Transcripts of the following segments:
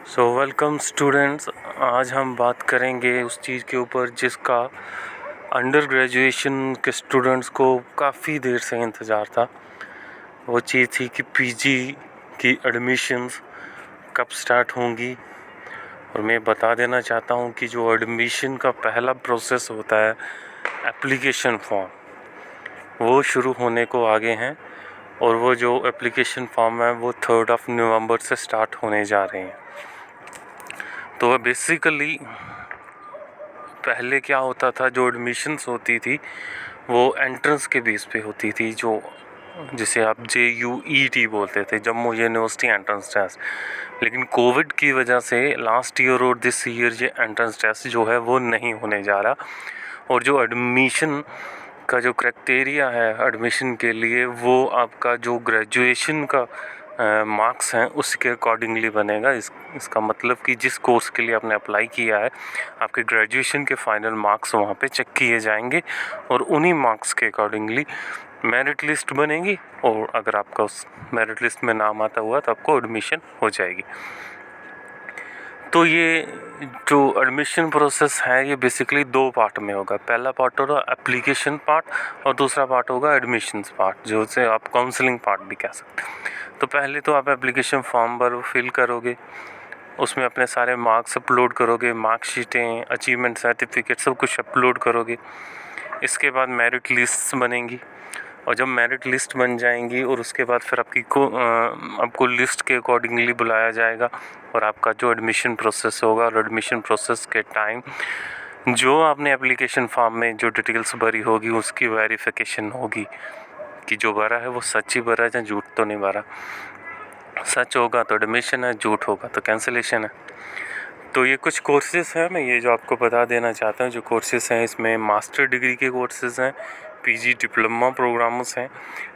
Welcome students. आज हम बात करेंगे उस चीज़ के ऊपर जिसका अंडर ग्रेजुएशन के स्टूडेंट्स को काफ़ी देर से इंतज़ार था। वो चीज़ थी कि पीजी की एडमिशन्स कब स्टार्ट होंगी। और मैं बता देना चाहता हूँ कि जो एडमिशन का पहला प्रोसेस होता है, एप्लीकेशन फॉर्म, वो शुरू होने को आगे हैं। और वो जो एप्लीकेशन फॉर्म है वो 3 नवंबर से स्टार्ट होने जा रहे हैं। तो बेसिकली पहले क्या होता था, जो एडमिशन्स होती थी वो एंट्रेंस के बेस पे होती थी, जो जिसे आप JUET बोलते थे, जम्मू यूनिवर्सिटी एंट्रेंस टेस्ट। लेकिन कोविड की वजह से लास्ट ईयर और दिस ईयर ये एंट्रेंस टेस्ट जो है वो नहीं होने जा रहा। और जो एडमिशन का जो क्राइटेरिया है एडमिशन के लिए, वो आपका जो ग्रेजुएशन का मार्क्स हैं उसके अकॉर्डिंगली बनेगा। इसका मतलब कि जिस कोर्स के लिए आपने अप्लाई किया है, आपके ग्रेजुएशन के फाइनल मार्क्स वहाँ पे चेक किए जाएंगे और उन्हीं मार्क्स के अकॉर्डिंगली मेरिट लिस्ट बनेगी। और अगर आपका उस मेरिट लिस्ट में नाम आता हुआ तो आपको एडमिशन हो जाएगी। तो ये जो एडमिशन प्रोसेस है ये बेसिकली 2 पार्ट में होगा। पहला पार्ट होगा एप्लीकेशन पार्ट और दूसरा पार्ट होगा एडमिशन्स पार्ट, जो से आप काउंसलिंग पार्ट भी कह सकते हैं। तो पहले तो आप एप्लीकेशन फॉर्म पर फिल करोगे, उसमें अपने सारे मार्क्स अपलोड करोगे, मार्कशीटें, अचीवमेंट सर्टिफिकेट सब कुछ अपलोड करोगे। इसके बाद मेरिट लिस्ट बनेंगी और जब मेरिट लिस्ट बन जाएंगी और उसके बाद फिर आपको लिस्ट के अकॉर्डिंगली बुलाया जाएगा और आपका जो एडमिशन प्रोसेस होगा, और एडमिशन प्रोसेस के टाइम जो आपने एप्लीकेशन फॉर्म में जो डिटेल्स भरी होगी उसकी वेरिफिकेशन होगी कि जो भरा है वो सच ही भरा है या झूठ तो नहीं भरा। सच होगा तो एडमिशन है, झूठ होगा तो कैंसिलेशन है। तो ये कुछ कोर्सेज़ हैं, मैं ये जो आपको बता देना चाहता हूँ। जो कोर्सेज़ हैं इसमें मास्टर डिग्री के कोर्सेज़ हैं, पीजी डिप्लोमा प्रोग्राम्स हैं,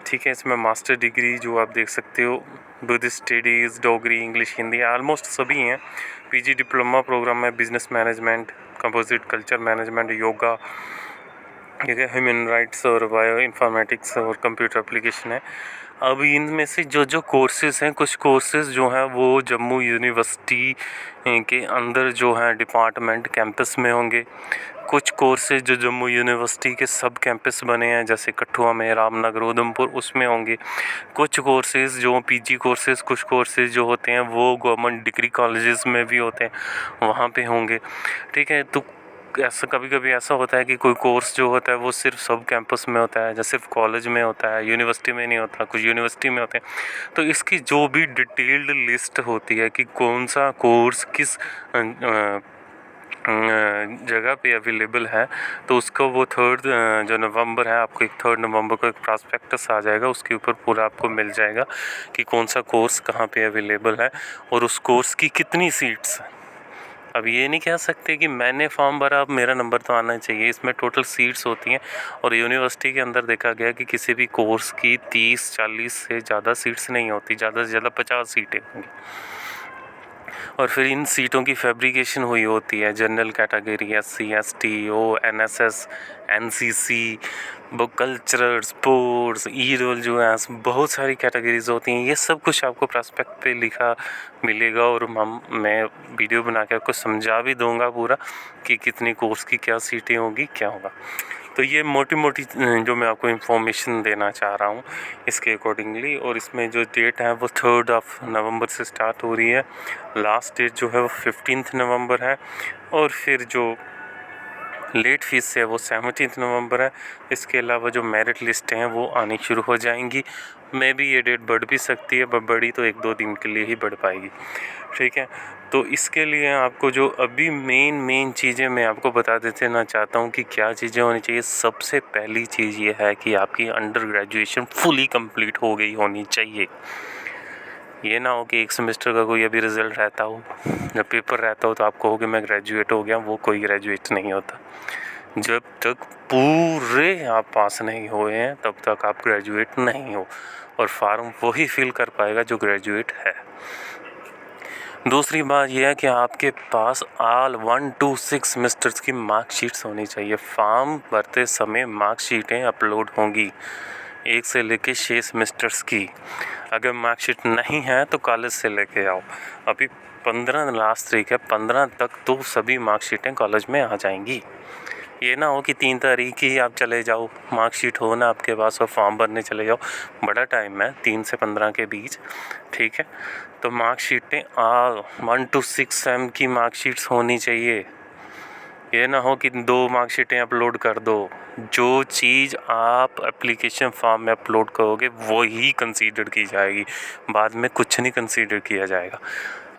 ठीक है। इसमें मास्टर डिग्री जो आप देख सकते हो, Buddhist studies, Dogri, English, Hindi, almost सभी हैं। पीजी डिप्लोमा प्रोग्राम में business management, composite culture management, yoga, ठीक है, ह्यूमन राइट्स और बायो इन्फॉर्मेटिक्स और कंप्यूटर एप्लीकेशन है। अब इनमें से जो कोर्सेज़ हैं, कुछ कोर्सेज़ जो हैं वो जम्मू यूनिवर्सिटी के अंदर जो है डिपार्टमेंट कैंपस में होंगे। कुछ कोर्सेज़ जो जम्मू यूनिवर्सिटी के सब कैंपस बने हैं, जैसे कठुआ में, रामनगर, उधमपुर, उसमें होंगे। कुछ कोर्सेज़ जो पीजी कोर्सेज़, कुछ कोर्सेज़ जो होते हैं वो गवर्नमेंट डिग्री कॉलेजेस में भी होते हैं, वहाँ पे होंगे, ठीक है। तो ऐसा कभी कभी ऐसा होता है कि कोई कोर्स जो होता है वो सिर्फ सब कैंपस में होता है, या सिर्फ कॉलेज में होता है, यूनिवर्सिटी में नहीं होता, कुछ यूनिवर्सिटी में होते हैं। तो इसकी जो भी डिटेल्ड लिस्ट होती है कि कौन सा कोर्स किस जगह पे अवेलेबल है, तो उसको वो 3 जो नवंबर है, आपको 3 नवंबर को एक प्रॉस्पेक्टस आ जाएगा, उसके ऊपर पूरा आपको मिल जाएगा कि कौन सा कोर्स कहाँ पे अवेलेबल है और उस कोर्स की कितनी सीट्स हैं। अब ये नहीं कह सकते कि मैंने फॉर्म भरा अब मेरा नंबर तो आना चाहिए। इसमें टोटल सीट्स होती हैं और यूनिवर्सिटी के अंदर देखा गया कि किसी भी कोर्स की 30-40 से ज़्यादा सीट्स नहीं होती, ज़्यादा से ज़्यादा 50 सीटें होंगी। और फिर इन सीटों की फैब्रिकेशन हुई होती है। General category, SC, ST, O, NSS, NCC, वो कल्चरल, स्पोर्ट्स, ई-रोल, जो है बहुत सारी कैटेगरीज होती हैं। ये सब कुछ आपको प्रॉस्पेक्ट पे लिखा मिलेगा और मैं वीडियो बना के आपको समझा भी दूंगा पूरा कि कितनी कोर्स की क्या सीटें होगी, क्या होगा। तो ये मोटी मोटी जो मैं आपको इन्फॉर्मेशन देना चाह रहा हूँ इसके अकॉर्डिंगली। और इसमें जो डेट है वो 3 नवंबर से स्टार्ट हो रही है। लास्ट डेट जो है वो 15 नवंबर है और फिर जो लेट फीस है वो 17 नवंबर है। इसके अलावा जो मेरिट लिस्ट हैं वो आनी शुरू हो जाएंगी। मे भी ये डेट बढ़ भी सकती है, पर बढ़ी तो 1-2 दिन के लिए ही बढ़ पाएगी, ठीक है। तो इसके लिए आपको जो अभी मेन चीज़ें मैं आपको बता देना चाहता हूँ कि क्या चीज़ें होनी चाहिए। सबसे पहली चीज़ ये है कि आपकी अंडर ग्रेजुएशन फुली कंप्लीट हो गई होनी चाहिए। ये ना हो कि एक सेमेस्टर का कोई अभी रिज़ल्ट रहता हो, जब पेपर रहता हो तो आप कहोगे मैं ग्रेजुएट हो गया। वो कोई ग्रेजुएट नहीं होता। जब तक पूरे आप पास नहीं हुए हैं तब तक आप ग्रेजुएट नहीं हो, और फॉर्म वही फिल कर पाएगा जो ग्रेजुएट है। दूसरी बात यह है कि आपके पास ऑल 1 to 6 सेमेस्टर्स की मार्कशीट्स होनी चाहिए। फॉर्म भरते समय मार्कशीटें अपलोड होंगी, 1 से लेके 6 सेमेस्टर्स की। अगर मार्कशीट नहीं है तो कॉलेज से लेके आओ। अभी 15 लास्ट तारीख है, 15 तक तो सभी मार्कशीटें कॉलेज में आ जाएंगी। ये ना हो कि 3 तारीख ही आप चले जाओ, मार्कशीट हो ना आपके पास और फॉर्म भरने चले जाओ। बड़ा टाइम है 3 से 15 के बीच, ठीक है। तो मार्कशीटें 1 to 6 सेम की मार्कशीट्स होनी चाहिए। ये ना हो कि 2 मार्कशीटें अपलोड कर दो। जो चीज़ आप एप्लीकेशन फॉर्म में अपलोड करोगे वही कंसीडर की जाएगी, बाद में कुछ नहीं कंसीडर किया जाएगा।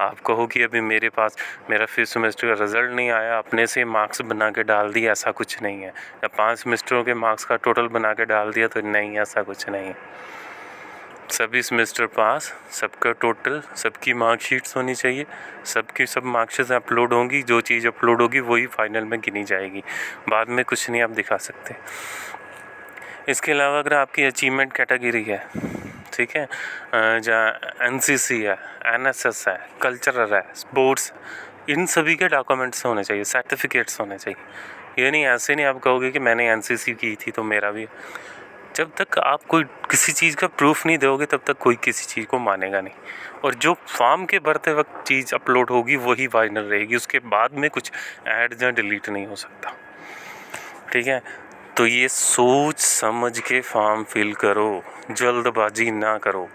आप कहो कि अभी मेरे पास मेरा 5th सेमेस्टर का रिज़ल्ट नहीं आया, अपने से मार्क्स बना के डाल दिया, ऐसा कुछ नहीं है। या 5 सेमेस्टरों के मार्क्स का टोटल बना के डाल दिया तो नहीं, ऐसा कुछ नहीं है। सभी सेमेस्टर पास, सबका टोटल, सबकी मार्कशीट्स होनी चाहिए, सबकी सब मार्कशीट्स अपलोड होंगी। जो चीज़ अपलोड होगी वही फाइनल में गिनी जाएगी, बाद में कुछ नहीं आप दिखा सकते। इसके अलावा अगर आपकी अचीवमेंट कैटेगरी है, ठीक है, जहाँ NCC है, NSS है, कल्चरल है, स्पोर्ट्स, इन सभी के डॉक्यूमेंट्स होने चाहिए, सर्टिफिकेट्स होने चाहिए। ये नहीं, ऐसे नहीं आप कहोगे कि मैंने NCC की थी तो मेरा भी। जब तक आप कोई किसी चीज़ का प्रूफ नहीं दोगे तब तक कोई किसी चीज़ को मानेगा नहीं। और जो फॉर्म के भरते वक्त चीज़ अपलोड होगी वही फाइनल रहेगी, उसके बाद में कुछ ऐड या डिलीट नहीं हो सकता, ठीक है। तो ये सोच समझ के फॉर्म फिल करो, जल्दबाजी ना करो।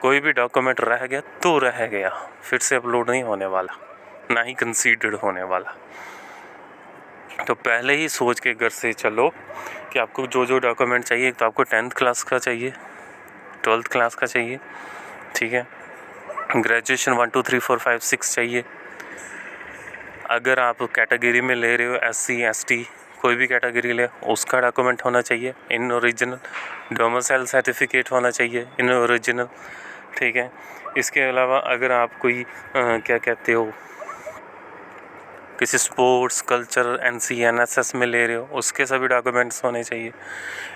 कोई भी डॉक्यूमेंट रह गया तो रह गया, फिर से अपलोड नहीं होने वाला, ना ही कंसीडर्ड होने वाला। तो पहले ही सोच के घर से चलो कि आपको जो जो डॉक्यूमेंट चाहिए। तो आपको 10th क्लास का चाहिए, 12th क्लास का चाहिए, ठीक है। ग्रेजुएशन 1 2 3 4 5 6 चाहिए। अगर आप कैटेगरी में ले रहे हो SC ST कोई भी कैटेगरी ले, उसका डॉक्यूमेंट होना चाहिए इन ओरिजिनल। डोमिसाइल सर्टिफिकेट होना चाहिए इन ओरिजिनल, ठीक है। इसके अलावा अगर आप कोई क्या कहते हो किसी स्पोर्ट्स, कल्चर, NC NSS में ले रहे हो, उसके सभी डॉक्यूमेंट्स होने चाहिए।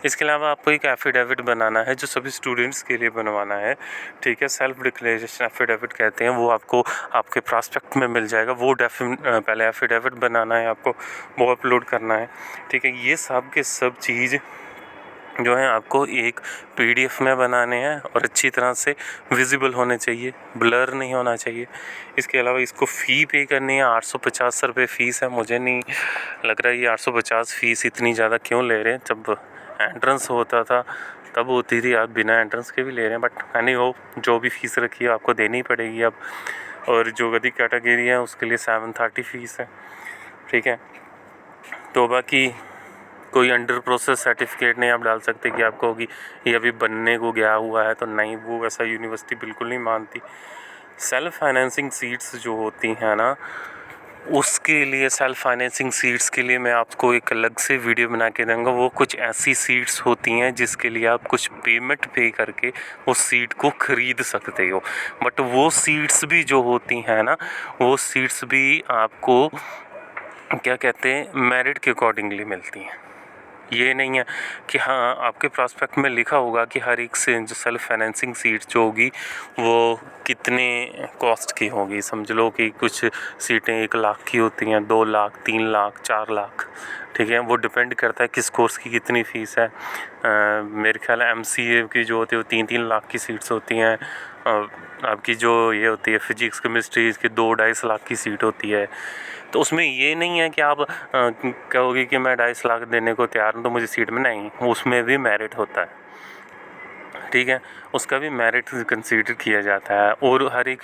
इसके अलावा आपको एक एफिडेविट बनाना है जो सभी स्टूडेंट्स के लिए बनवाना है, ठीक है। सेल्फ डिक्लेरेशन एफिडेविट कहते हैं, वो आपको आपके प्रॉस्पेक्ट में मिल जाएगा। वो पहले एफिडेविट बनाना है आपको, वो अपलोड करना है, ठीक है। ये सब के सब चीज़ जो है आपको एक PDF में बनाने हैं और अच्छी तरह से विजिबल होने चाहिए, ब्लर नहीं होना चाहिए। इसके अलावा इसको फ़ी पे करनी है, 850 रुपये फ़ीस है। मुझे नहीं लग रहा है ये 850 फ़ीस इतनी ज़्यादा क्यों ले रहे हैं। जब एंट्रेंस होता था तब होती थी, आप बिना एंट्रेंस के भी ले रहे हैं, बट एनी हो, जो भी फ़ीस रखी है आपको देनी पड़ेगी अब। और जो गदी कैटेगरी है उसके लिए 730 फ़ीस है, ठीक है। तो बाकी कोई अंडर प्रोसेस सर्टिफिकेट नहीं आप डाल सकते कि आपको होगी ये अभी बनने को गया हुआ है, तो नहीं, वो ऐसा यूनिवर्सिटी बिल्कुल नहीं मानती। सेल्फ फाइनेंसिंग सीट्स जो होती हैं ना, उसके लिए सेल्फ फाइनेंसिंग सीट्स के लिए मैं आपको एक अलग से वीडियो बना के दूँगा। वो कुछ ऐसी सीट्स होती हैं जिसके लिए आप कुछ पेमेंट पे करके उस सीट को ख़रीद सकते हो। बट वो सीट्स भी जो होती हैं ना, वो सीट्स भी आपको क्या कहते हैं, मेरिट के अकॉर्डिंगली मिलती हैं। ये नहीं है कि हाँ आपके प्रॉस्पेक्ट में लिखा होगा कि हर एक से जो सेल्फ फाइनेंसिंग सीट जो होगी वो कितने कॉस्ट की होगी। समझ लो कि कुछ सीटें 1 लाख की होती हैं, 2 लाख, 3 लाख, 4 लाख, ठीक है। वो डिपेंड करता है किस कोर्स की कितनी फ़ीस है। मेरे ख्याल MCA की जो होती है वो 3-3 लाख की सीट्स होती हैं। आपकी जो ये होती है फिजिक्स केमिस्ट्री, इसकी 2-2.5 लाख की सीट होती है। तो उसमें ये नहीं है कि आप कहोगे कि मैं 2.5 लाख देने को तैयार हूँ तो मुझे सीट में, नहीं, उसमें भी मेरिट होता है, ठीक है। उसका भी मेरिट कंसीडर किया जाता है। और हर एक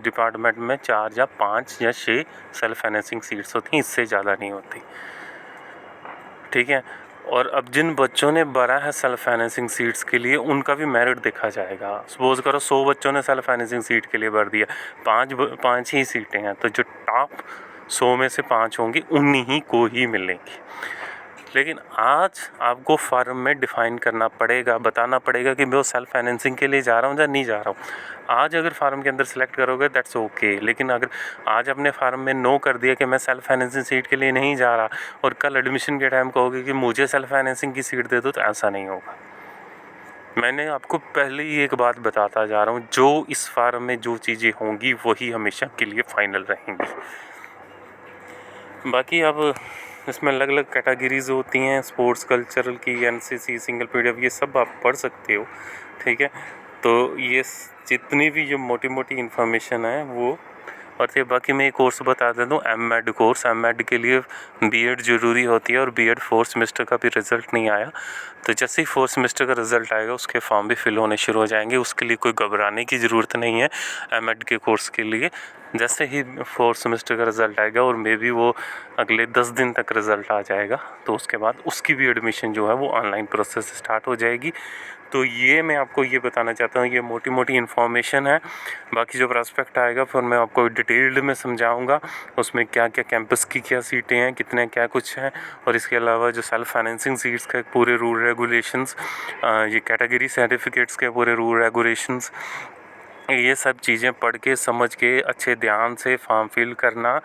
डिपार्टमेंट में 4 या 5 या 6 सेल्फ फाइनेंसिंग सीट्स होती हैं, इससे ज़्यादा नहीं होती, ठीक है। और अब जिन बच्चों ने भरा है सेल्फ फाइनेंसिंग सीट्स के लिए, उनका भी मेरिट देखा जाएगा। सपोज करो 100 बच्चों ने सेल्फ फाइनेंसिंग सीट के लिए भर दिया, 5 ही सीटें हैं, तो जो टॉप 100 में से 5 होंगी उन्हीं ही को ही मिलेंगी। लेकिन आज आपको फार्म में डिफ़ाइन करना पड़ेगा, बताना पड़ेगा कि मैं सेल्फ फाइनेंसिंग के लिए जा रहा हूँ या नहीं जा रहा हूँ। आज अगर फार्म के अंदर सेलेक्ट करोगे दैट्स ओके, लेकिन अगर आज अपने फार्म में नो कर दिया कि मैं सेल्फ फाइनेंसिंग सीट के लिए नहीं जा रहा और कल एडमिशन के टाइम कहोगे कि मुझे सेल्फ फाइनेंसिंग की सीट दे दो, तो ऐसा नहीं होगा। मैंने आपको पहले ही एक बात बताता जा रहा हूँ, जो इस फार्म में जो चीज़ें होंगी वही हमेशा के लिए फाइनल रहेंगी। बाकी अब इसमें अलग अलग कैटेगरीज होती हैं, स्पोर्ट्स कल्चरल की, एनसीसी, सिंगल पीडीएफ, ये सब आप पढ़ सकते हो, ठीक है। तो ये जितनी भी जो मोटी मोटी इन्फॉर्मेशन है वो, और फिर बाकी मैं एक कोर्स बता देता हूँ, एम.एड कोर्स। एम.एड के लिए बीएड ज़रूरी होती है, और बीएड 4th सेमेस्टर का भी रिज़ल्ट नहीं आया, तो जैसे ही 4th सेमेस्टर का रिज़ल्ट आएगा उसके फॉर्म भी फिल होने शुरू हो जाएंगे। उसके लिए कोई घबराने की ज़रूरत नहीं है। एम.एड के कोर्स के लिए जैसे ही 4th सेमेस्टर का रिज़ल्ट आएगा, और मे बी वो अगले 10 दिन तक रिज़ल्ट आ जाएगा, तो उसके बाद उसकी भी एडमिशन जो है वो ऑनलाइन प्रोसेस स्टार्ट हो जाएगी। तो ये मैं आपको ये बताना चाहता हूँ, ये मोटी मोटी इन्फॉर्मेशन है। बाकी जो प्रॉस्पेक्ट आएगा फिर मैं आपको डिटेल्ड में समझाऊंगा, उसमें क्या क्या कैंपस की क्या सीटें हैं, कितने क्या कुछ हैं, और इसके अलावा जो सेल्फ फाइनेंसिंग सीट्स का पूरे रूल रेगुलेशंस, ये कैटेगरी सर्टिफिकेट्स के पूरे रूल रेगुलेशंस, ये सब चीज़ें पढ़ के समझ के अच्छे ध्यान से फॉर्म फिल करना।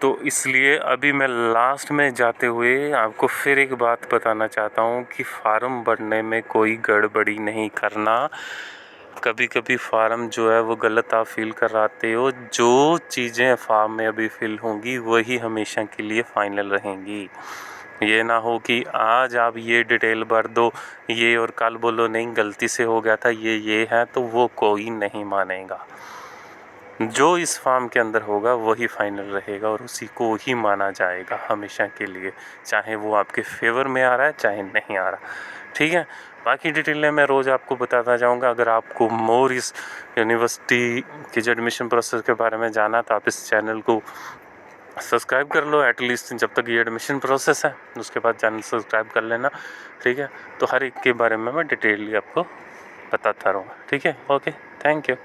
तो इसलिए अभी मैं लास्ट में जाते हुए आपको फिर एक बात बताना चाहता हूँ कि फार्म भरने में कोई गड़बड़ी नहीं करना। कभी कभी फार्म जो है वो गलत आप फिल कराते हो, जो चीज़ें फार्म में अभी फिल होंगी वही हमेशा के लिए फाइनल रहेंगी। ये ना हो कि आज आप ये डिटेल भर दो ये, और कल बोलो नहीं गलती से हो गया था ये है, तो वो कोई नहीं मानेगा। जो इस फॉर्म के अंदर होगा वही फाइनल रहेगा, और उसी को ही माना जाएगा हमेशा के लिए, चाहे वो आपके फेवर में आ रहा है चाहे नहीं आ रहा, ठीक है। बाकी डिटेलें मैं रोज़ आपको बताता जाऊंगा। अगर आपको मोर इस यूनिवर्सिटी के जो एडमिशन प्रोसेस के बारे में जाना, तो आप इस चैनल को सब्सक्राइब कर लो एटलीस्ट, जब तक ये एडमिशन प्रोसेस है, उसके बाद चैनल सब्सक्राइब कर लेना, ठीक है। तो हर एक के बारे में मैं डिटेलली आपको बताता रहूँगा, ठीक है। Okay, thank you.